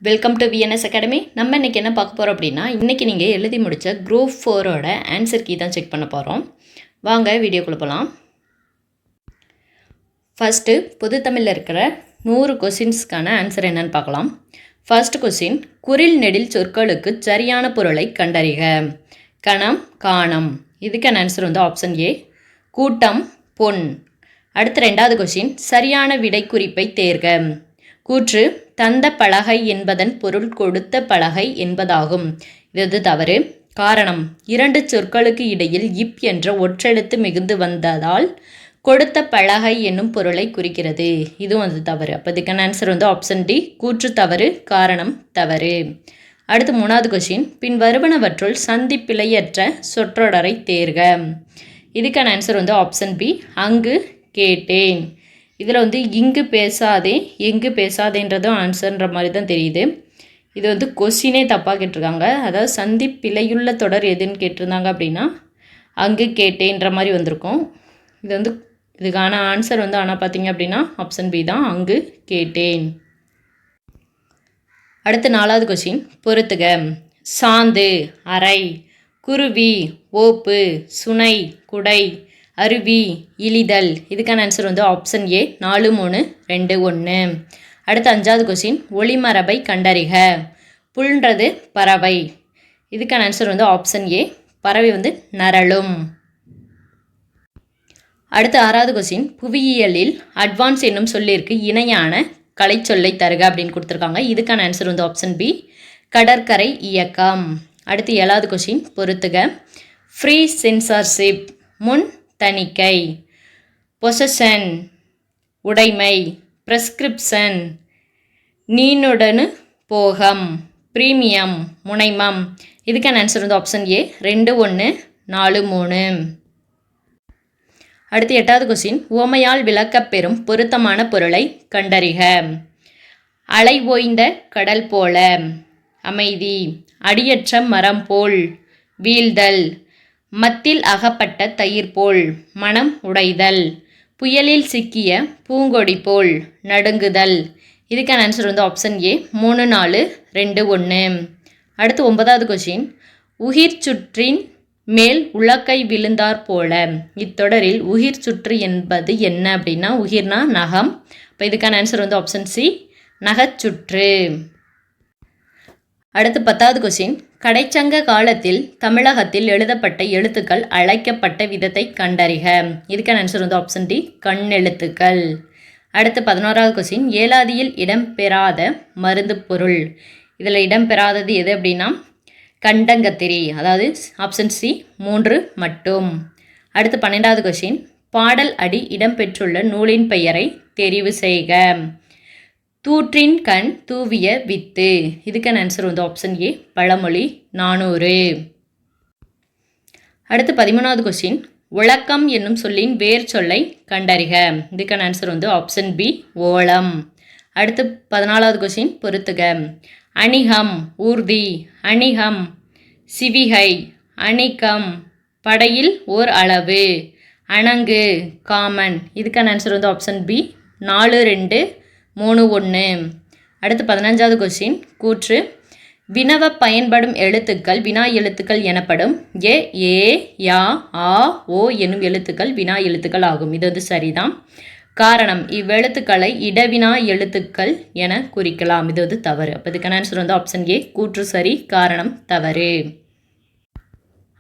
Welcome to VNS academy. நம்ம இன்றைக்கி என்ன பார்க்க போகிறோம் அப்படின்னா, இன்றைக்கி நீங்கள் எழுதி முடித்த குரூப் 4ஓட ஆன்சர் கீ தான் செக் பண்ண போகிறோம். வாங்க வீடியோக்குள்ளே போகலாம். ஃபஸ்ட்டு பொது தமிழில் இருக்கிற 100 கொஸ்டின்ஸ்க்கான ஆன்சர் என்னன்னு பார்க்கலாம். ஃபர்ஸ்ட் கொஸ்டின், குறில் நெடில் சொற்களுக்கு சரியான பொருளை கண்டறிக. கணம், காணம். இதுக்கான ஆன்சர் வந்து ஆப்ஷன் ஏ, கூட்டம், பொன். அடுத்து ரெண்டாவது கொஸ்டின், சரியான விடை குறிப்பை தேர்க. கூற்று, தந்த பலகை என்பதன் பொருள் கொடுத்த பலகை என்பதாகும். இது தவறு. காரணம், இரண்டு சொற்களுக்கு இடையில் இப் என்ற ஒற்றெழுத்து மிகுந்து வந்ததால் கொடுத்த பலகை என்னும் பொருளை குறிக்கிறது. இதுவும் அது தவறு. அப்போ இதுக்கான ஆன்சர் வந்து ஆப்ஷன் டி, கூற்று தவறு, காரணம் தவறு. அடுத்து மூணாவது கொஸ்டின், பின் வருவனவற்றுள் சந்திப்பிழையற்ற சொற்றொடரை தேர்க. இதுக்கான ஆன்சர் வந்து ஆப்ஷன் பி, அங்கு கேட்டேன். இதில் வந்து இங்கு பேசாதே எங்கு பேசாதேன்றதும் ஆன்சர்ன்ற மாதிரி தான் தெரியுது. இது வந்து கொஸ்டினே தப்பாக கேட்டிருக்காங்க. அதாவது சந்திப்பிழையுள்ள தொடர் எதுன்னு கேட்டிருந்தாங்க அப்படின்னா அங்கு கேட்டேன்ற மாதிரி வந்திருக்கும். இது வந்து இதுக்கான ஆன்சர் வந்து ஆனால் பார்த்தீங்க அப்படின்னா ஆப்ஷன் பி தான், அங்கு கேட்டேன். அடுத்து நாலாவது கொஸ்டின், பொறுத்துக. சாந்து, அறை. குருவி, ஓப்பு. சுனை, குடை. அருவி, இழிதல். இதுக்கான ஆன்சர் வந்து ஆப்ஷன் ஏ, 4, 3, 2, 1. அடுத்து அஞ்சாவது கொஸ்டின், ஒளிமரபை கண்டறிக. புல்ன்றது பறவை. இதுக்கான ஆன்சர் வந்து ஆப்ஷன் ஏ, பறவை வந்து நரளும். அடுத்து ஆறாவது கொஸ்டின், புவியியலில் அட்வான்ஸ் என்னும் சொல்லிற்கு இணையான கலை சொல்லை தருக அப்படின்னு கொடுத்துருக்காங்க. இதுக்கான ஆன்சர் வந்து ஆப்ஷன் பி, கடற்கரை இயக்கம். அடுத்து ஏழாவது கொஸ்டின், பொறுத்துக. ஃப்ரீ சென்சார்ஷிப், முன் தணிக்கை. பொசஷன், உடைமை. ப்ரெஸ்கிரிப்ஷன், நீனுடனு போகம். பிரீமியம், முனைமம். இதுக்கான ஆன்சர் வந்து ஆப்ஷன் ஏ, 2, 1, 4, 3. அடுத்து எட்டாவது கொஸ்டின், உவமையால் விளக்கப்பெறும் பொருத்தமான பொருளை கண்டறிக. அலை ஓய்ந்த கடல் போல. அமைதி. அடியற்ற மரம் போல். வீழ்தல். மத்தில் அகப்பட்ட தயிர் போல். மனம் உடைதல். புயலில் சிக்கிய பூங்கொடி போல். நடுங்குதல். இதுக்கான ஆன்சர் வந்து ஆப்ஷன் ஏ, 3, 4, 2, 1. அடுத்து 9வது கொஸ்டின், உயிர் சுற்றின் மேல் உலக்கை விழுந்தார் போல. இத்தொடரில் உயிர் சுற்று என்பது என்ன அப்படின்னா, உயிர்னா நகம். இப்போ இதுக்கான ஆன்சர் வந்து ஆப்ஷன் சி, நகச்சுற்று. அடுத்து 10வது கொஸ்டின், கடைச்சங்க காலத்தில் தமிழகத்தில் எழுதப்பட்ட எழுத்துக்கள் அழைக்கப்பட்ட விதத்தை கண்டறிக. இதுக்கான ஆன்சர் வந்து ஆப்ஷன் டி, கண்ணெழுத்துக்கள். அடுத்து 11வது கொஸ்டின், ஏலாதியில் இடம்பெறாத மருந்து பொருள். இதில் இடம்பெறாதது எது அப்படின்னா கண்டங்கத்திரி. அதாவது ஆப்ஷன் சி, 3 மட்டும். அடுத்து 12வது கொஸ்டின், பாடல் அடி இடம்பெற்றுள்ள நூலின் பெயரை தெரிவு செய்க. தூற்றின் கண் தூவிய வித்து. இதுக்கான ஆன்சர் வந்து ஆப்ஷன் ஏ, பழமொழி 400. அடுத்து 13வது கொஸ்டின், உலக்கம் என்னும் சொல்லின் வேர் சொல்லை கண்டறிக. இதுக்கான ஆன்சர் வந்து ஆப்ஷன் பி, ஓலம். அடுத்து 14வது கொஸ்டின், பொறுத்துக. அணிகம், ஊர்தி. அணிகம், சிவிகை. அணிகம், படையில் ஓர் அளவு. அணங்கு, காமன். இதுக்கான ஆன்சர் வந்து ஆப்ஷன் பி, 4, 2, 3, 1. அடுத்து 15வது கொஸ்டின், கூற்று, வினவ பயன்படும் எழுத்துக்கள் வினா எழுத்துக்கள் எனப்படும். ஏ, யா, ஆ, ஓ என்னும் எழுத்துக்கள் வினா எழுத்துக்கள் ஆகும். இது வந்து சரிதான். காரணம், இவ்வெழுத்துக்களை இடவினா எழுத்துக்கள் என குறிக்கலாம். இது வந்து தவறு. அப்போ இதுக்கான ஆன்சர் வந்து ஆப்ஷன் ஏ, கூற்று சரி, காரணம் தவறு.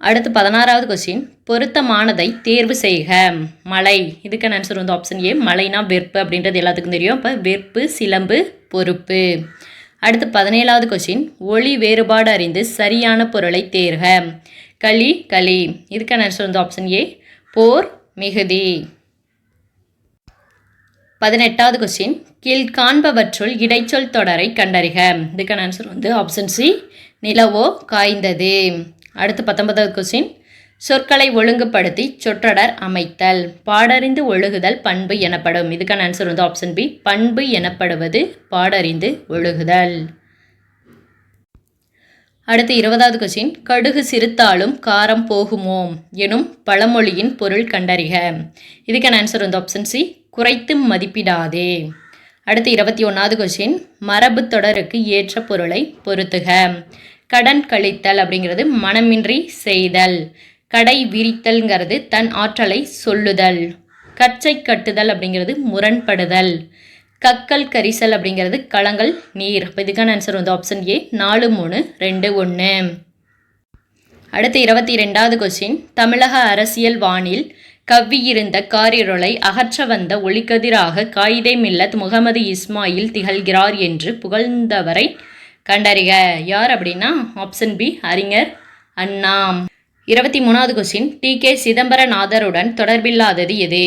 அடுத்து 16வது கொஸ்டின், பொருத்தமானதை தேர்வு செய்க. மலை. இதுக்கான ஆன்சர் வந்து ஆப்ஷன் ஏ, மலைனா வெற்பு அப்படின்றது எல்லாத்துக்கும் தெரியும். அப்போ வெற்பு, சிலம்பு, பொறுப்பு. அடுத்து 17வது கொஸ்டின், ஒளி வேறுபாடு அறிந்து சரியான பொருளை தேர்க. களி, களி. இதுக்கான ஆன்சர் வந்து ஆப்ஷன் ஏ, போர், மிகுதி. 18வது கொஸ்டின், கீழ்காண்பவற்றுள் இடைச்சொல் தொடரை கண்டறிக. இதுக்கான ஆன்சர் வந்து ஆப்ஷன் சி, நிலவோ காய்ந்தது. அடுத்து 19வது கொஸ்டின், சொற்களை ஒழுங்குபடுத்தி சொற்றொடர் அமைத்தல். பாடறிந்து ஒழுகுதல் பண்பு எனப்படும். இதுக்கான ஆன்சர் வந்து ஆப்ஷன் பி, பண்பு எனப்படுவது பாடறிந்து ஒழுகுதல். அடுத்து 20வது கொஸ்டின், கடுகு சிறுத்தாலும் காரம் போகுமோ எனும் பழமொழியின் பொருள் கண்டறிக. இதுக்கான ஆன்சர் வந்து ஆப்ஷன் சி, குறைத்து மதிப்பிடாதே. அடுத்து 21வது கொஸ்டின், மரபு தொடருக்கு ஏற்ற பொருளை பொருத்துக. கடன் கழித்தல் அப்படிங்கிறது மனமின்றி செய்தல். கடை விரித்தல்ங்கிறது தன் ஆற்றலை சொல்லுதல். கச்சை கட்டுதல் அப்படிங்கிறது முரண்படுதல். கக்கல் கரிசல் அப்படிங்கிறது களங்கள் நீர். இப்போ இதுக்கான ஆன்சர் வந்து ஆப்ஷன் ஏ 4, 3, 2, 1. அடுத்து 22வது கொஸ்டின், தமிழக அரசியல் வானில் கவ்வியிருந்த காரிருளை அகற்ற வந்த ஒளிக்கதிராக காயிதே மில்லத் முகமது இஸ்மாயில் திகழ்கிறார் என்று புகழ்ந்தவரை கண்டறிக. யார் அப்படின்னா ஆப்ஷன் பி அறிஞர் அண்ணா. 23வது கொஸ்டின், டி.கே. சிதம்பரநாதருடன் தொடர்பில்லாதது எது?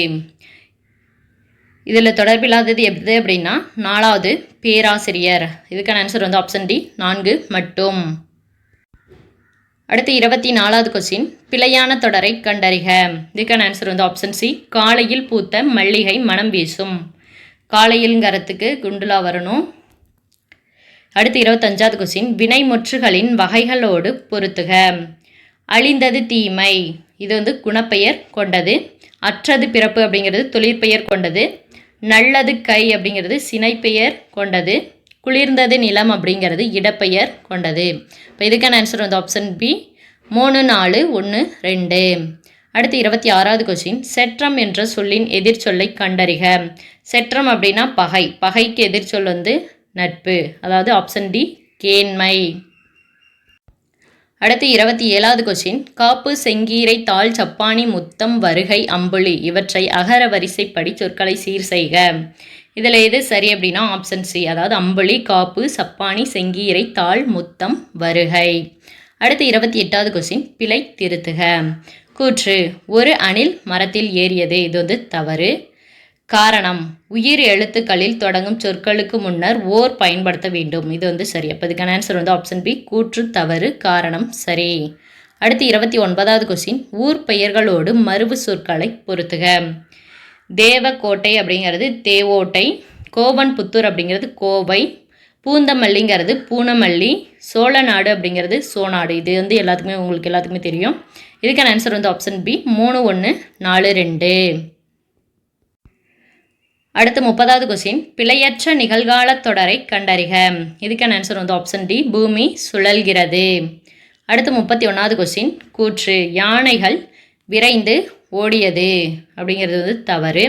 இதில் தொடர்பில்லாதது எது அப்படின்னா 4வது பேராசிரியர். இதுக்கான ஆன்சர் வந்து ஆப்ஷன் டி 4 மட்டும். அடுத்து 24வது கொஸ்டின், பிழையான தொடரை கண்டறிக. இதுக்கான ஆன்சர் வந்து ஆப்ஷன் சி காலையில் பூத்த மல்லிகை மனம் வீசும். காலையில்ங்கிறதுக்கு குண்டுலா வரணும். அடுத்து 25வது கொஸ்டின், வினைமுற்றுகளின் வகைகளோடு பொருத்துக. அழிந்தது தீமை, இது வந்து குணப்பெயர் கொண்டது. அற்றது பிறப்பு அப்படிங்கிறது தொழிற்பெயர் கொண்டது. நல்லது கை அப்படிங்கிறது சினைப்பெயர் கொண்டது. குளிர்ந்தது நிலம் அப்படிங்கிறது இடப்பெயர் கொண்டது. இப்போ இதுக்கான ஆன்சர் வந்து ஆப்ஷன் பி 3, 4, 1, 2. அடுத்து 26வது கொஸ்டின், செற்றம் என்ற சொல்லின் எதிர்ச்சொல்லை கண்டறிக. செற்றம் அப்படின்னா பகை. பகைக்கு எதிர்ச்சொல் வந்து நட்பு. அதாவது ஆப்ஷன் டி கேண்மை. அடுத்து 27வது கொஸ்டின், காப்பு செங்கீரை தாள் சப்பானி முத்தம் வருகை அம்புலி இவற்றை அகர வரிசைப்படி சொற்களை சீர் செய்க. இதில் எது சரி அப்படின்னா ஆப்ஷன் சி, அதாவது அம்புலி, காப்பு, சப்பானி, செங்கீரை, தாள், முத்தம், வருகை. அடுத்து 28வது கொஸ்டின், பிழை திருத்துக. கூற்று, ஒரு அணில் மரத்தில் ஏறியது, இது வந்து தவறு. காரணம், உயிர் எழுத்துக்களில் தொடங்கும் சொற்களுக்கு முன்னர் ஓர் பயன்படுத்த வேண்டும், இது வந்து சரி. அப்போ இதுக்கான ஆன்சர் வந்து ஆப்ஷன் பி கூற்று தவறு, காரணம் சரி. அடுத்து 29வது கொஸ்டின், ஊர் பெயர்களோடு மருவு சொற்களை பொருத்துக. தேவக்கோட்டை அப்படிங்கிறது தேவோட்டை. கோவன் புத்தூர் அப்படிங்கிறது கோவை. பூந்தமல்லிங்கிறது பூனமல்லி. சோழநாடு அப்படிங்கிறது சோநாடு. இது வந்து உங்களுக்கு எல்லாத்துக்குமே தெரியும். இதுக்கான ஆன்சர் வந்து ஆப்ஷன் பி 3, 1, 4, 2. அடுத்து 30வது கொஸ்டின், பிழையற்ற நிகழ்கால தொடரை கண்டறிக. இதுக்கான ஆன்சர் வந்து ஆப்ஷன் டி பூமி சுழல்கிறது. அடுத்து 31வது கொஸ்டின், கூற்று, யானைகள் விரைந்து ஓடியது அப்படிங்கிறது வந்து தவறு.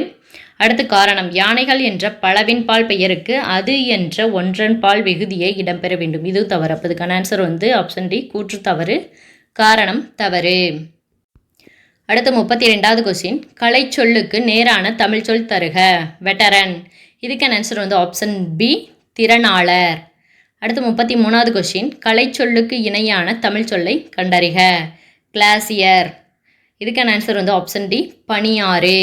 அடுத்து காரணம், யானைகள் என்ற பலவின் பால் பெயருக்கு அது என்ற ஒன்றன் பால் விகுதியை இடம்பெற வேண்டும், இது தவறு. அப்போ இதுக்கான ஆன்சர் வந்து ஆப்ஷன் டி கூற்று தவறு, காரணம் தவறு. அடுத்து 32வது கொஸ்டின், கலை சொல்லுக்கு நேரான தமிழ் சொல் தருக. வெட்டரன். இதுக்கான ஆன்சர் வந்து ஆப்ஷன் பி திறனாளர். அடுத்து 33வது கொஸ்டின், கலை சொல்லுக்கு இணையான தமிழ் சொல்லை கண்டறிக. கிளாசியர். இதுக்கான ஆன்சர் வந்து ஆப்ஷன் டி பனியாறு.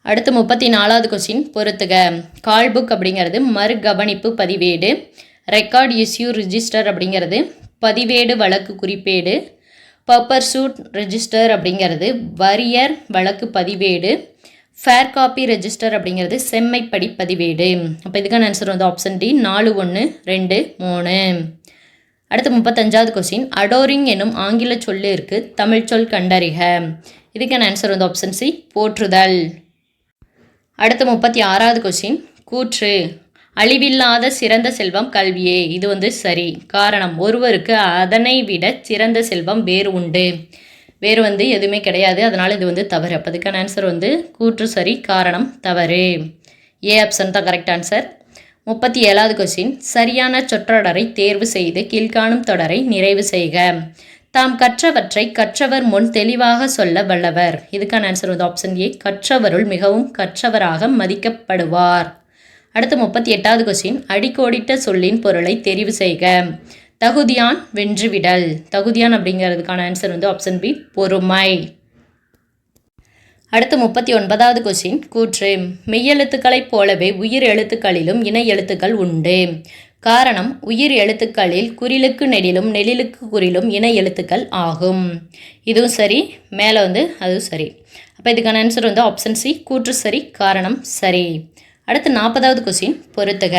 அடுத்து 34வது கொஸ்டின், பொறுத்துக. கால் புக் அப்படிங்கிறது மறுகவனிப்பு பதிவேடு. ரெக்கார்ட் இஸ்யூ ரிஜிஸ்டர் அப்படிங்கிறது பதிவேடு வழக்கு குறிப்பேடு. பர்சூட் ரெஜிஸ்டர் அப்படிங்கிறது வரியர் வழக்கு பதிவேடு. ஃபேர் காப்பி ரெஜிஸ்டர் அப்படிங்கிறது செம்மைப்படி பதிவேடு. அப்போ இதுக்கான ஆன்சர் வந்து ஆப்ஷன் டி 4, 1, 2, 3. அடுத்து 35வது கொஸ்டின், அடோரிங் எனும் ஆங்கில சொல்லிற்கு தமிழ் சொல் கண்டறிக. இதுக்கான ஆன்சர் வந்து ஆப்ஷன் சி போற்றுதல். அடுத்து 36வது கொஸ்டின், கூற்று, அழிவில்லாத சிறந்த செல்வம் கல்வியே, இது வந்து சரி. காரணம், ஒருவருக்கு அதனை விட சிறந்த செல்வம் வேறு உண்டு, வேறு வந்து எதுவுமே கிடையாது, அதனால் இது வந்து தவறு. அப்போ அதுக்கான ஆன்சர் வந்து கூற்று சரி, காரணம் தவறு. ஏ ஆப்ஷன் தான் கரெக்ட் ஆன்சர். 37வது கொஸ்டின், சரியான சொற்றொடரை தேர்வு செய்து கீழ்காணும் தொடரை நிறைவு செய்க. தாம் கற்றவற்றை கற்றவர் முன் தெளிவாக சொல்ல வல்லவர். இதுக்கான ஆன்சர் வந்து ஆப்ஷன் ஏ கற்றவருள் மிகவும் கற்றவராக மதிக்கப்படுவார். அடுத்து 38வது கொஸ்டின், அடிக்கோடிட்ட சொல்லின் பொருளை தெரிவு செய்க. தகுதியான் வென்றுவிடல். தகுதியான் அப்படிங்கிறதுக்கான ஆன்சர் வந்து ஆப்ஷன் பி பொறுமை. அடுத்து 39வது கொஸ்டின், கூற்று, மெய்யெழுத்துக்களைப் போலவே உயிர் எழுத்துக்களிலும் இணை எழுத்துக்கள் உண்டு. காரணம், உயிர் எழுத்துக்களில் குறிலுக்கு நெடிலும் நெடிலுக்கு குறிலும் இணை எழுத்துக்கள் ஆகும். இதுவும் சரி, மேலே வந்து அதுவும் சரி. அப்போ இதுக்கான ஆன்சர் வந்து ஆப்ஷன் சி கூற்று சரி, காரணம் சரி. அடுத்து 40வது கொஸ்டின், பொறுத்துக.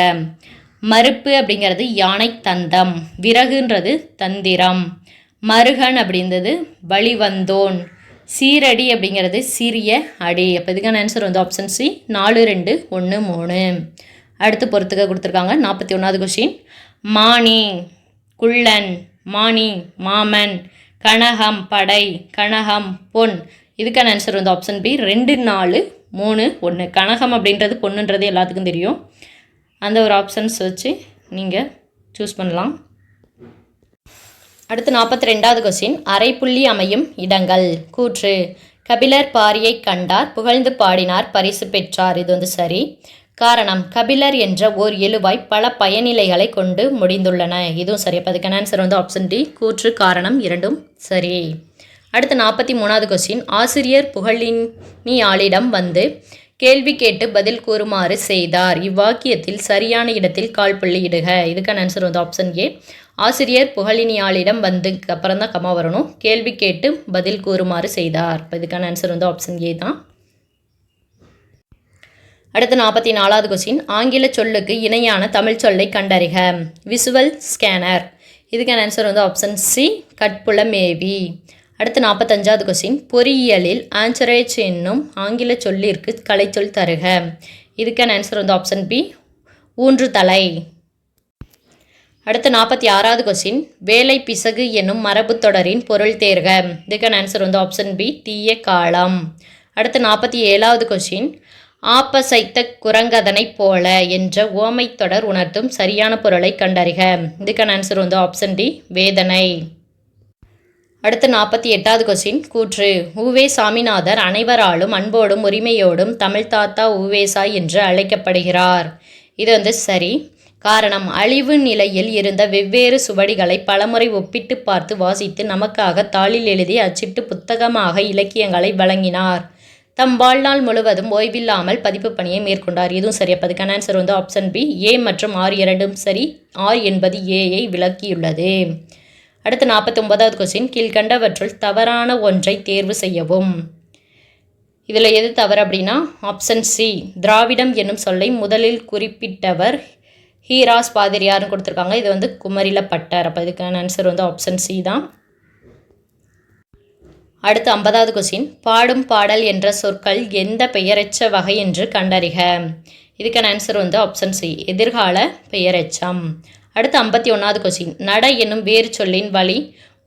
மறுப்பு அப்படிங்கிறது யானை தந்தம். விறகுன்றது தந்திரம். மருகன் அப்படின்றது வழிவந்தோன். சீரடி அப்படிங்கிறது சிறிய அடி. அப்போ இதுக்கான ஆன்சர் வந்து ஆப்ஷன் சி 4, 2, 1, 3. அடுத்து பொறுத்துக்க கொடுத்துருக்காங்க. 41வது கொஷின். மானி குள்ளன், மானி மாமன், கனகம் படை, கனகம் பொன். இதுக்கான ஆன்சர் வந்து ஆப்ஷன் பி 2, 4, 3, 1. கனகம் அப்படின்றது பொண்ணுன்றது எல்லாத்துக்கும் தெரியும். அந்த ஒரு ஆப்ஷன்ஸ் வச்சு நீங்கள் சூஸ் பண்ணலாம். அடுத்து 42வது கொஸ்டின். அரைப்புள்ளி அமையும் இடங்கள். கூற்று. கபிலர் பாரியை கண்டார், புகழ்ந்து பாடினார், பரிசு பெற்றார். இது வந்து சரி. காரணம். கபிலர் என்ற ஓர் எழுவாய் பல பயனிலைகளை கொண்டு முடிந்துள்ளன. இதுவும் சரி. அப்போ அதுக்கான ஆன்சர் வந்து ஆப்ஷன் டி கூற்று, காரணம் இரண்டும் சரி. அடுத்து 43வது கொஸ்டின். ஆசிரியர் புகழினியாளிடம் வந்து கேள்வி கேட்டு பதில் கூறுமாறு செய்தார். இவ்வாக்கியத்தில் சரியான இடத்தில் கால்புள்ளி இடுக. இதுக்கான ஆன்சர் வந்து ஆப்ஷன் ஏ. ஆசிரியர் புகழினியாளிடம் வந்து அப்புறம் தான் கமா வரணும். கேள்வி கேட்டு பதில் கூறுமாறு செய்தார். இப்போ இதுக்கான ஆன்சர் வந்து ஆப்ஷன் ஏ தான். அடுத்து 44வது கொஸ்டின். ஆங்கில சொல்லுக்கு இணையான தமிழ் சொல்லை கண்டறிக. Visual scanner. இதுக்கான ஆன்சர் வந்து ஆப்ஷன் சி கட்புலமேவி. அடுத்து 45வது கொஸ்டின். பொறியியலில் ஆன்சரேஜ் என்னும் ஆங்கில சொல்லிற்கு கலைச்சொல் தருக. இதுக்கான ஆன்சர் வந்து ஆப்ஷன் பி ஊன்றுதலை. அடுத்து 46வது கொஸ்டின். வேலை பிசகு என்னும் மரபு தொடரின் பொருள் தேர்க. இதுக்கான ஆன்சர் வந்து ஆப்ஷன் பி தீய காலம். அடுத்து 47வது கொஸ்டின். ஆப்பசைத்த குரங்கதனை போல என்ற ஓமை தொடர் உணர்த்தும் சரியான பொருளை கண்டறிக. இதுக்கான ஆன்சர் வந்து ஆப்ஷன் டி வேதனை. அடுத்து 48வது கொஸ்டின். கூற்று. உவே சாமிநாதர் அனைவராலும் அன்போடும் உரிமையோடும் தமிழ் தாத்தா உவேசா என்று அழைக்கப்படுகிறார். இது வந்து சரி. காரணம். அழிவு நிலையில் இருந்த வெவ்வேறு சுவடிகளை பலமுறை ஒப்பிட்டு பார்த்து வாசித்து நமக்காக தாளில் எழுதி அச்சிட்டு புத்தகமாக இலக்கியங்களை வழங்கினார். தம் வாழ்நாள் முழுவதும் ஓய்வில்லாமல் பதிப்பு பணியை மேற்கொண்டார். இதுவும் சரி. அப்போ அதுக்கான ஆன்சர் வந்து ஆப்ஷன் பி ஏ மற்றும் ஆர் இரண்டும் சரி. ஆர் என்பது ஏயை விளக்கியுள்ளது. அடுத்து 49வது கொஸ்டின். கீழ்கண்டவற்றுள் தவறான ஒன்றை தேர்வு செய்யவும். இதில் எது தவறு அப்படின்னா ஆப்ஷன் சி திராவிடம் என்னும் சொல்லை முதலில் குறிப்பிட்டவர் ஹீராஸ் பாதிரியார்னு கொடுத்துருக்காங்க. இது வந்து குமரில பட்டர். அப்போ இதுக்கான ஆன்சர் வந்து ஆப்ஷன் சி தான். அடுத்து 50வது கொஸ்டின். பாடும் பாடல் என்ற சொற்கள் எந்த பெயரெச்ச வகை என்று கண்டறிக. இதுக்கான ஆன்சர் வந்து ஆப்ஷன் சி எதிர்கால பெயரெச்சம். அடுத்து 51வது கொஸ்டின். நட என்னும் வேறு சொல்லின் வழி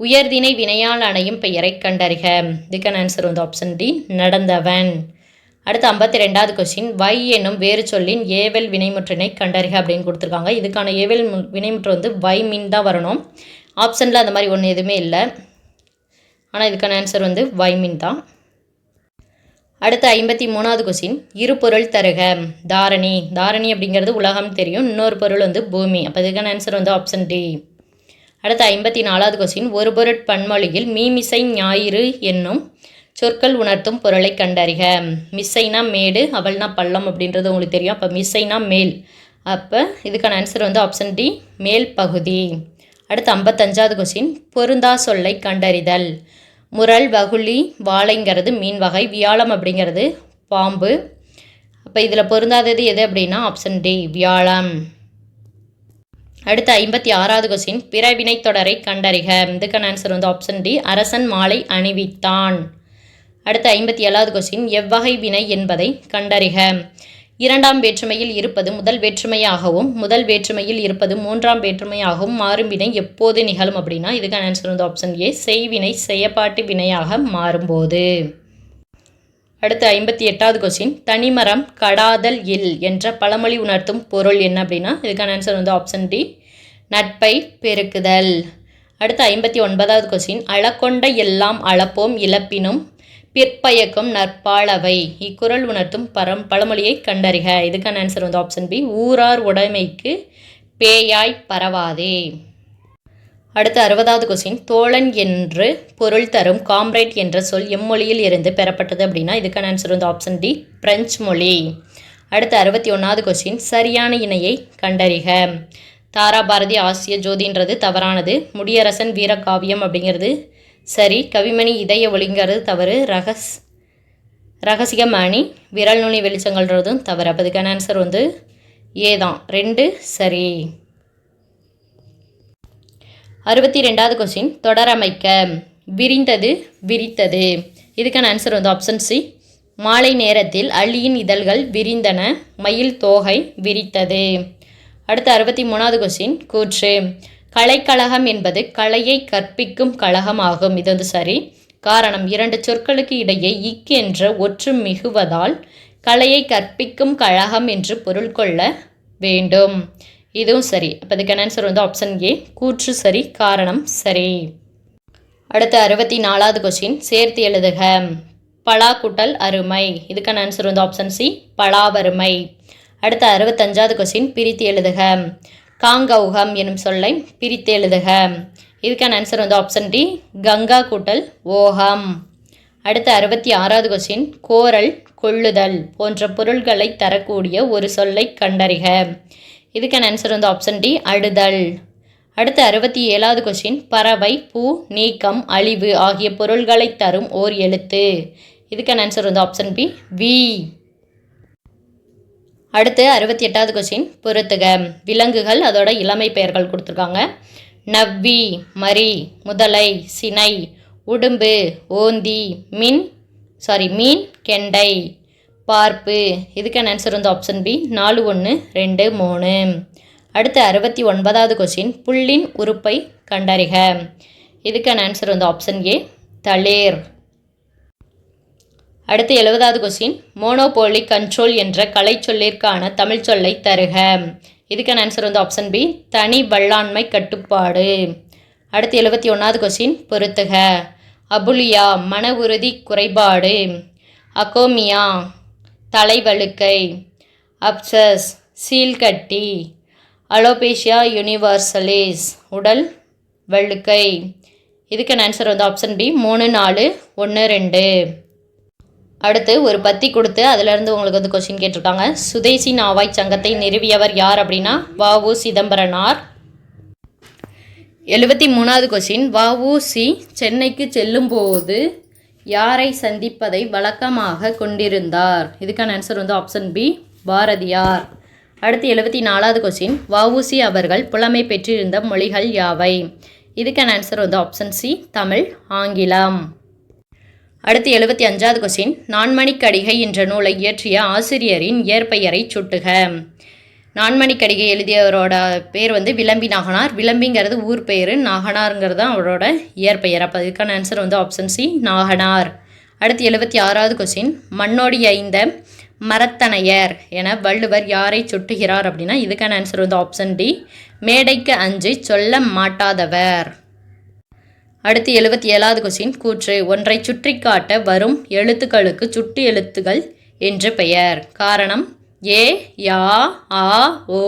உயர்திணை வினையால் அணையும் பெயரை கண்டறிக. இதுக்கான ஆன்சர் வந்து ஆப்ஷன் டி நடந்தவன். அடுத்து 52வது கொஸ்டின். வை என்னும் வேறு சொல்லின் ஏவல் வினைமுற்றினை கண்டறிக அப்படின்னு கொடுத்துருக்காங்க. இதுக்கான ஏவல் வினைமுற்று வந்து வை மீன் தான் வரணும். ஆப்ஷனில் அந்த மாதிரி ஒன்று எதுவுமே இல்லை. ஆனால் இதுக்கான ஆன்சர் வந்து வை மீன் தான். அடுத்து 53வது கொஸ்டின். இரு பொருள் தருக. தாரணி. தாரணி அப்படிங்கிறது உலகம் தெரியும். இன்னொரு பொருள் வந்து பூமி. அப்போ இதுக்கான ஆன்சர் வந்து ஆப்ஷன் டி. அடுத்து 54வது கொஸ்டின். ஒரு பொருட் பன்மொழியில் மீமிசை ஞாயிறு என்னும் சொற்கள் உணர்த்தும் பொருளை கண்டறிக. மிஸ்ஸைனா மேடு, அவள்னா பள்ளம் அப்படின்றது உங்களுக்கு தெரியும். அப்போ மிஸ்ஸைனா மேல். அப்போ இதுக்கான ஆன்சர் வந்து ஆப்ஷன் டி மேல் பகுதி. அடுத்து 55வது கொஸ்டின். பொருந்தா சொல்லை கண்டறிதல். முரல், வகுளி, வாழைங்கிறது மீன் வகை, வியாழம் அப்படிங்கிறது பாம்பு. அப்போ இதில் பொருந்தாதது எது அப்படின்னா ஆப்ஷன் டி வியாழம். அடுத்து 56வது கொஸ்டின். பிற வினைத்தொடரை கண்டறிக. இதுக்கான ஆன்சர் வந்து ஆப்ஷன் டி அரசன் மாலை அணிவித்தான். அடுத்து 57வது கொஸ்டின். எவ்வகை வினை என்பதை கண்டறிக. இரண்டாம் வேற்றுமையில் இருப்பது முதல் வேற்றுமையாகவும் முதல் வேற்றுமையில் இருப்பது மூன்றாம் வேற்றுமையாகவும் மாறும் வினை எப்போது நிகழும் அப்படின்னா இதுக்கான ஆன்சர் வந்து ஆப்ஷன் ஏ செய்வினை செயப்பாட்டு வினையாக மாறும்போது. அடுத்து 58வது கொஸ்டின். தனிமரம் கடாதல் இல் என்ற பழமொழி உணர்த்தும் பொருள் என்ன அப்படின்னா இதுக்கான ஆன்சர் வந்து ஆப்ஷன் டி நட்பை பெருக்குதல். அடுத்து 59வது கொஸ்டின். அளக்கொண்ட எல்லாம் அளப்போம் இழப்பினும் பிற்பயக்கும் நற்பாளவை இக்குறள் உணர்த்தும் பழமொழியை கண்டறிக. இதுக்கான ஆன்சர் வந்து ஆப்ஷன் பி ஊரார் உடைமைக்கு பேயாய் பரவாதே. அடுத்து 60வது கொஸ்டின். தோழன் என்று பொருள் தரும் காம்ரேட் என்ற சொல் எம்மொழியில் இருந்து பெறப்பட்டது அப்படின்னா இதுக்கான ஆன்சர் வந்து ஆப்ஷன் டி பிரெஞ்சு மொழி. அடுத்து 61வது கொஸ்டின். சரியான இணையை கண்டறிக. தாராபாரதி ஆசிய ஜோதின்றது தவறானது. முடியரசன் வீரகாவியம் அப்படிங்கிறது சரி. கவிமணி இதய ஒளிங்கிறது தவறு. ரகசியமணி விரல் நுனி வெளிச்சங்கள்ன்றதும் தவறு. அப்போ இதுக்கான ஆன்சர் வந்து ஏ தான் 2 சரி. 62வது கொஸ்டின். தொடரமைக்க. விரிந்தது விரித்தது. இதுக்கான ஆன்சர் வந்து ஆப்ஷன் சி. மாலை நேரத்தில் அல்லியின் இதழ்கள் விரிந்தன, மயில் தோகை விரித்தது. அடுத்த 63வது கொஸ்டின் கூற்று. கலைக்கழகம் என்பது கலையை கற்பிக்கும் கழகம் ஆகும். இது வந்து சரி. காரணம், 2 சொற்களுக்கு இடையே இக்கு என்ற ஒற்று மிகுவதால் கலையை கற்பிக்கும் கழகம் என்று பொருள் கொள்ள வேண்டும். இதுவும் சரி. அப்போ இதுக்கான ஆன்சர் வந்து ஆப்ஷன் ஏ, கூற்று சரி, காரணம் சரி. அடுத்த 64வது கொஸ்டின் சேர்த்து எழுதுக. பலா கூட்டல் அருமை. இதுக்கான ஆன்சர் வந்து ஆப்ஷன் சி, பலாவருமை. அடுத்த 65வது கொஸ்டின் பிரித்து எழுதுக. காங்கௌகம் எனும் சொல்லை பிரித்து எழுதுக. இதுக்கான ஆன்சர் வந்து ஆப்ஷன் டி, கங்கா கூட்டல் ஓகம். அடுத்த 66வது கொஸ்டின் கோரல், கொள்ளுதல் போன்ற பொருள்களை தரக்கூடிய ஒரு சொல்லை கண்டறிக. இதுக்கான ஆன்சர் வந்து ஆப்ஷன் டி, அடுதல். அடுத்த 67வது கொஸ்டின் பறவை, பூ, நீக்கம், அழிவு ஆகிய பொருள்களை தரும் ஓர் எழுத்து. இதுக்கான ஆன்சர் வந்து ஆப்ஷன் பி, வி. அடுத்து 68வது கொஸ்டின் பொறுத்துக. விலங்குகள் அதோட இளமை பெயர்கள் கொடுத்துருக்காங்க. நவ்வி, மரி, முதலை, சினை, உடும்பு, ஓந்தி, மீன், கெண்டை, பார்ப்பு. இதுக்கான ஆன்சர் வந்து ஆப்ஷன் பி, 4, 1, 2, 3. அடுத்து 69வது கொஸ்டின் புல்லின் உறுப்பை கண்டறிக. இதுக்கான ஆன்சர் வந்து ஆப்ஷன் ஏ, தளிர். அடுத்து 70வது கொஸ்டின் மோனோபோலி கண்ட்ரோல் என்ற கலை சொல்லிற்கான தமிழ் சொல்லை தருக. இதுக்கான ஆன்சர் வந்து ஆப்ஷன் பி, தனி வல்லாண்மை கட்டுப்பாடு. அடுத்து 71வது கொஸ்டின் பொறுத்துக. அபுலியா மன உறுதி குறைபாடு, அகோமியா தலைவழுக்கை, அப்சஸ் சீல்கட்டி, அலோபேஷியா யூனிவர்சலிஸ் உடல் வழுக்கை. இதுக்கான ஆன்சர் வந்து ஆப்ஷன் பி, 3, 4, 1, 2. அடுத்து ஒரு பத்தி கொடுத்து அதிலிருந்து உங்களுக்கு வந்து கொஸ்டின் கேட்டிருக்காங்க. சுதேசி நாவாய் சங்கத்தை நிறுவியவர் யார் அப்படின்னா வ.உ. சிதம்பரனார். 73வது கொஸ்டின் வ.உ.சி. சென்னைக்கு செல்லும்போது யாரை சந்திப்பதை வழக்கமாக கொண்டிருந்தார். இதுக்கான ஆன்சர் வந்து ஆப்ஷன் பி, பாரதியார். அடுத்து 74வது கொஸ்டின் வ.உ.சி. அவர்கள் புலமை பெற்றிருந்த மொழிகள் யாவை. இதுக்கான ஆன்சர் வந்து ஆப்ஷன் சி, தமிழ், ஆங்கிலம். அடுத்து 75வது கொஸ்டின் நான்மணிக்கடிகை என்ற நூலை இயற்றிய ஆசிரியரின் இயற்பெயரை சுட்டுக. நான்மணிக்கடிகை எழுதியவரோட பேர் வந்து விளம்பி நாகனார். விளம்பிங்கிறது ஊர் பெயர், நாகனாருங்கிறது தான் அவரோட இயற்பெயர். அப்போ இதுக்கான ஆன்சர் வந்து ஆப்ஷன் சி, நாகனார். அடுத்து 76வது கொஸ்டின் மண்ணோடி ஐந்த மரத்தனையர் என வள்ளுவர் யாரை சுட்டுகிறார் அப்படின்னா இதுக்கான ஆன்சர் வந்து ஆப்ஷன் டி, மேடைக்கு அஞ்சு சொல்ல மாட்டாதவர். அடுத்து 77வது கொஸ்டின் கூற்று. ஒன்றை சுற்றி காட்ட வரும் எழுத்துக்களுக்கு சுட்டு எழுத்துக்கள் என்று பெயர். காரணம், ஏ, யா, ஆ, ஓ,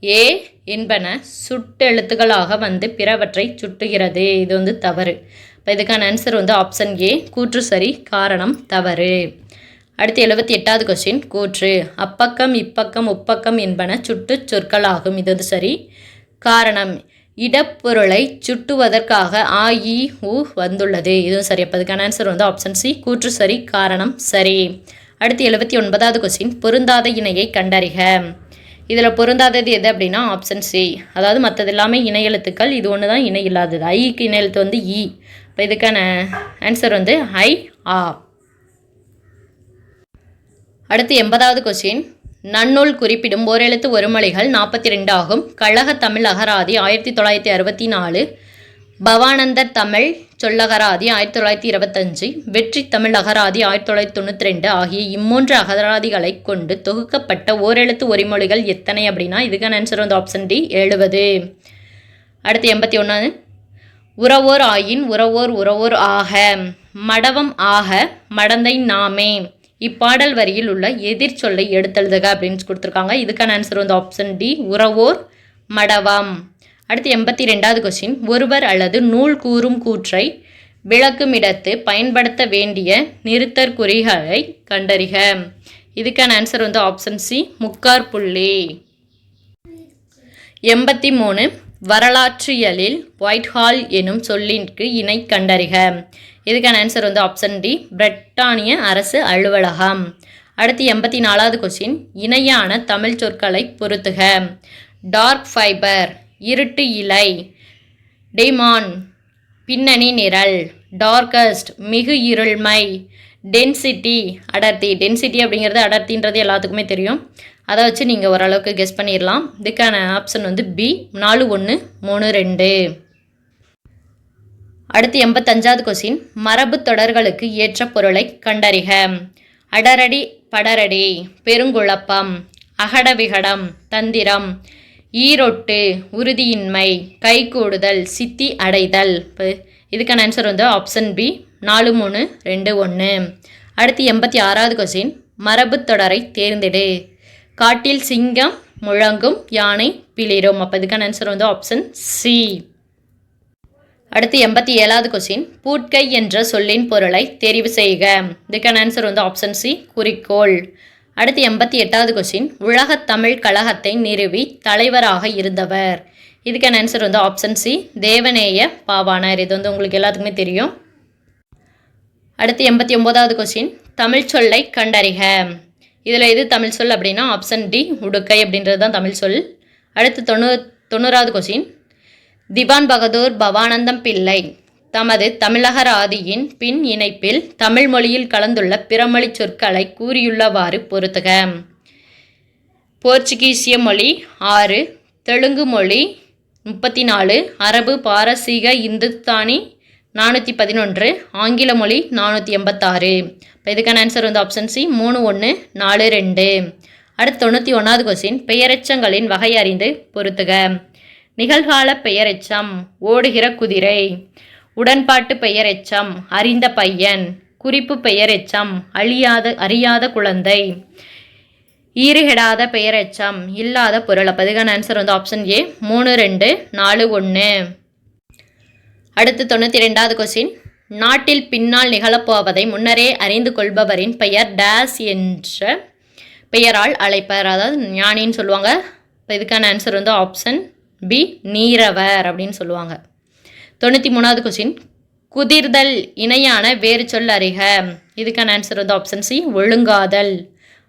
ஏ என்பன சுட்டெழுத்துக்களாக வந்து பிறவற்றை சுட்டுகிறது. இது வந்து தவறு. இப்போ இதுக்கான ஆன்சர் வந்து ஆப்ஷன் ஏ, கூற்று சரி, காரணம் தவறு. அடுத்து 78வது கொஸ்டின் கூற்று. அப்பக்கம், இப்பக்கம், உப்பக்கம் என்பன சுட்டு சொற்களாகும். இது வந்து சரி. காரணம், இடப்பொருளை சுட்டுவதற்காக ஆ, இ, உ வந்துள்ளது. இதுவும் சரி. அப்போ அதுக்கான ஆன்சர் வந்து ஆப்ஷன் சி, கூற்று சரி, காரணம் சரி. அடுத்து 79வது கொஸ்டின் பொருந்தாத இணையை கண்டறிக. இதில் பொருந்தாதது எது அப்படின்னா ஆப்ஷன் சி. அதாவது மற்றது எல்லாமே இணை எழுத்துக்கள், இது ஒன்று தான் இணை இல்லாதது. ஐக்கு இணை எழுத்து வந்து இ. இப்போ இதுக்கான ஆன்சர் வந்து ஐ, ஆ. அடுத்து 80வது கொஸ்டின் நன்னூல் குறிப்பிடும் ஓரெழுத்து ஒருமொழிகள் 42 ஆகும். கழக தமிழ் அகராதி 1964, பவானந்தர் தமிழ் சொல்லகராதி 1925, வெற்றி தமிழ் அகராதி 1992 ஆகிய இம்மூன்று அகராதிகளை கொண்டு தொகுக்கப்பட்ட ஓரெழுத்து ஒருமொழிகள் எத்தனை அப்படின்னா இதுக்கான ஆன்சர் வந்து ஆப்ஷன் டி, 70. அடுத்து 81 உறவோர் ஆயின் உறவோர் உறவோர் ஆக, மடவம் ஆக, மடந்தை நாமே. இப்பாடல் வரியில் உள்ள எதிர் சொல்லை எடுத்தெழுதுக அப்படின்னு கொடுத்துருக்காங்க. இதுக்கான ஆன்சர் வந்து ஆப்ஷன் டி, உறவோர், மடவம். அடுத்து 82வது கொஸ்டின் ஒருவர் அல்லது நூல் கூறும் கூற்றை விளக்கும் இடத்து பயன்படுத்த வேண்டிய நிறுத்தற்குறிகளை கண்டறிக. இதுக்கான ஆன்சர் வந்து ஆப்ஷன் சி, முக்கார் புள்ளி. 83 வரலாற்றியலில் ஒயிட்ஹால் எனும் சொல்லிற்கு இணை கண்டறிக. இதுக்கான ஆன்சர் வந்து ஆப்ஷன் டி, பிரிட்டானிய அரசு அலுவலகம். அடுத்து 84வது கொஸ்டின் இணையான தமிழ் சொற்களை பொறுத்துக. டார்க் ஃபைபர் இருட்டு இலை, டெய்மான் பின்னணி நிரல், டார்கஸ்ட் மிகு இருள்மை, டென்சிட்டி அடர்த்தி. டென்சிட்டி அப்படிங்கிறது அடர்த்தின்றது எல்லாத்துக்குமே தெரியும். அதை வச்சு நீங்கள் ஓரளவுக்கு கெஸ் பண்ணிடலாம். இதுக்கான ஆப்ஷன் வந்து பி 4 1 3 2. அடுத்து 85வது கொஸ்டின், மரபு தொடர்களுக்கு ஏற்ற பொருளை கண்டறிக. அடரடி படரடி, பெருங்குழப்பம், அகட விகடம், தந்திரம், ஈரொட்டு, உறுதியின்மை, கைகூடுதல், சித்தி அடைதல். இதுக்கான ஆன்சர் வந்து ஆப்ஷன் பி 4 3 2 1. அடுத்து 86வது கொஸ்டின், மரபு தொடரை தேர்ந்தெடு. காட்டில் சிங்கம் முழங்கும், யானை பிளிரும். அப்போ இதுக்கான ஆன்சர் வந்து ஆப்ஷன் சி. அடுத்து 87வது கொஸ்டின், பூட்கை என்ற சொல்லின் பொருளை தெரிவு செய்க. இதுக்கான ஆன்சர் வந்து ஆப்ஷன் சி குறிக்கோள். அடுத்து 88வது கொஸ்டின், உலகத் தமிழ் கழகத்தை நிறுவி தலைவராக இருந்தவர். இதுக்கான ஆன்சர் வந்து ஆப்ஷன் சி தேவநேய பாவாணர். இது வந்து உங்களுக்கு எல்லாத்துக்குமே தெரியும். அடுத்து 89வது கொஸ்டின், தமிழ் சொல்லை கண்டறிக. இதில் எது தமிழ் சொல் அப்படின்னா ஆப்ஷன் டி உடுக்கை அப்படின்றது தான் தமிழ் சொல். அடுத்து 90வது கொஸ்டின், திவான் பகதூர் பவானந்தம் பிள்ளை தமது தமிழகர் ஆதியின் பின் இணைப்பில் தமிழ் மொழியில் கலந்துள்ள பிறமொழி சொற்களை கூறியுள்ளவாறு பொறுத்துக. போர்ச்சுகீசிய மொழி 6, தெலுங்கு மொழி 34, அரபு பாரசீக இந்துஸ்தானி 411, ஆங்கில மொழி 486. இப்போ இதுக்கான ஆன்சர் வந்து ஆப்ஷன் சி 3 1 4 2. அடுத்து 91வது கொஸ்டின், பெயரெச்சங்களின் வகை அறிந்து பொறுத்துக. நிகழ்கால பெயரெச்சம் ஓடுகிற குதிரை, உடன்பாட்டு பெயரெச்சம் அறிந்த பையன், குறிப்பு பெயரெச்சம் அறியாத குழந்தை, ஈறுகெடாத பெயரெச்சம் இல்லாத பொருள். அப்போ இதுக்கான ஆன்சர் வந்து ஆப்ஷன் ஏ 3 2 4 1. அடுத்து 92வது கொஸ்டின், நாட்டில் பின்னால் நிகழப்போவதை முன்னரே அறிந்து கொள்பவரின் பெயர் டேஸ் என்ற பெயரால் அழைப்பர். அதாவது ஞானின்னு சொல்லுவாங்க. இப்போ இதுக்கான ஆன்சர் வந்து ஆப்ஷன் பி நீரவர் அப்படின்னு சொல்லுவாங்க. 93வது கொஸ்டின், குதிர்தல் இணையான வேறு சொல் அறிக. இதுக்கான ஆன்சர் வந்து ஆப்ஷன் சி ஒழுங்காதல்.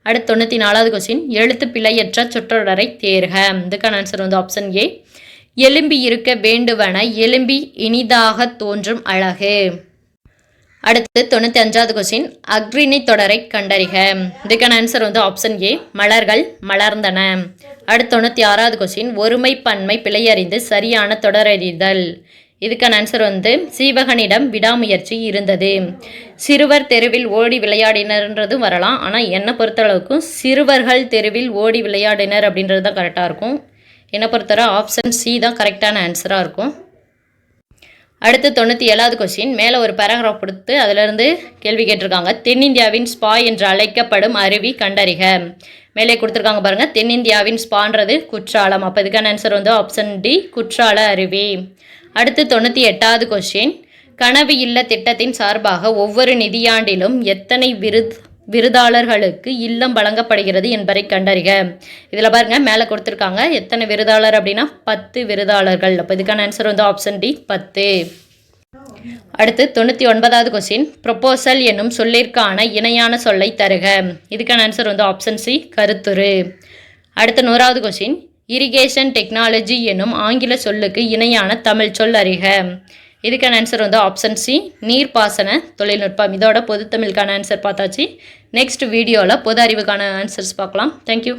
அடுத்து 94வது கொஸ்டின், எழுத்து பிழையற்ற சொற்றொடரை தேர்க. இதுக்கான ஆன்சர் வந்து ஆப்ஷன் ஏ எலும்பி இருக்க வேண்டுவன எலும்பி இனிதாக தோன்றும் அழகு. அடுத்து 95வது கொஸ்டின், அக்ரிணை தொடரை கண்டறிக. இதுக்கான ஆன்சர் வந்து ஆப்ஷன் ஏ மலர்கள் மலர்ந்தன. அடுத்து 96வது கொஸ்டின், ஒருமை பன்மை பிழையறிந்து சரியான தொடரறிதல். இதுக்கான ஆன்சர் வந்து சீவகனிடம் விடாமுயற்சி இருந்தது. சிறுவர் தெருவில் ஓடி விளையாடினர்ன்றதும் வரலாம். ஆனால் என்னை பொறுத்தளவுக்கும் சிறுவர்கள் தெருவில் ஓடி விளையாடினர் அப்படின்றது தான் கரெக்டாக இருக்கும். என்னை பொறுத்தவரை ஆப்ஷன் சி தான் கரெக்டான ஆன்சராக இருக்கும். அடுத்து 97வது கொஸ்டின், மேலே ஒரு பேராகிராஃப் கொடுத்து அதிலிருந்து கேள்வி கேட்டிருக்காங்க. தென்னிந்தியாவின் ஸ்பா என்று அழைக்கப்படும் அருவி கண்டறிக. மேலே கொடுத்துருக்காங்க பாருங்கள். தென்னிந்தியாவின் ஸ்பான்றது குற்றாலம். அப்போ இதுக்கான ஆன்சர் வந்து ஆப்ஷன் டி குற்றால அருவி. அடுத்து 98வது கொஸ்டின், கனவு இல்ல திட்டத்தின் சார்பாக ஒவ்வொரு நிதியாண்டிலும் எத்தனை விருதாளர்களுக்கு இல்லம் வழங்கப்படுகிறது என்பதை கண்டறிக. இதில் பாருங்கள் மேலே கொடுத்துருக்காங்க எத்தனை விருதாளர் அப்படின்னா 10 விருதாளர்கள். அப்போ இதுக்கான ஆன்சர் வந்து ஆப்ஷன் டி 10. அடுத்து 99வது கொஸ்டின், ப்ரொபோசல் என்னும் சொல்லிற்கான இணையான சொல்லை தருக. இதுக்கான ஆன்சர் வந்து ஆப்ஷன் சி கருத்துரு. அடுத்து 100வது கொஸ்டின், இரிகேஷன் டெக்னாலஜி என்னும் ஆங்கில சொல்லுக்கு இணையான தமிழ் சொல் அறிக. இதுக்கான ஆன்சர் வந்து ஆப்ஷன் சி நீர்ப்பாசன தொழில்நுட்பம். இதோட பொது தமிழுக்கான ஆன்சர் பார்த்தாச்சு. நெக்ஸ்ட் வீடியோவில் பொது அறிவுக்கான ஆன்சர்ஸ் பார்க்கலாம். தேங்க்யூ.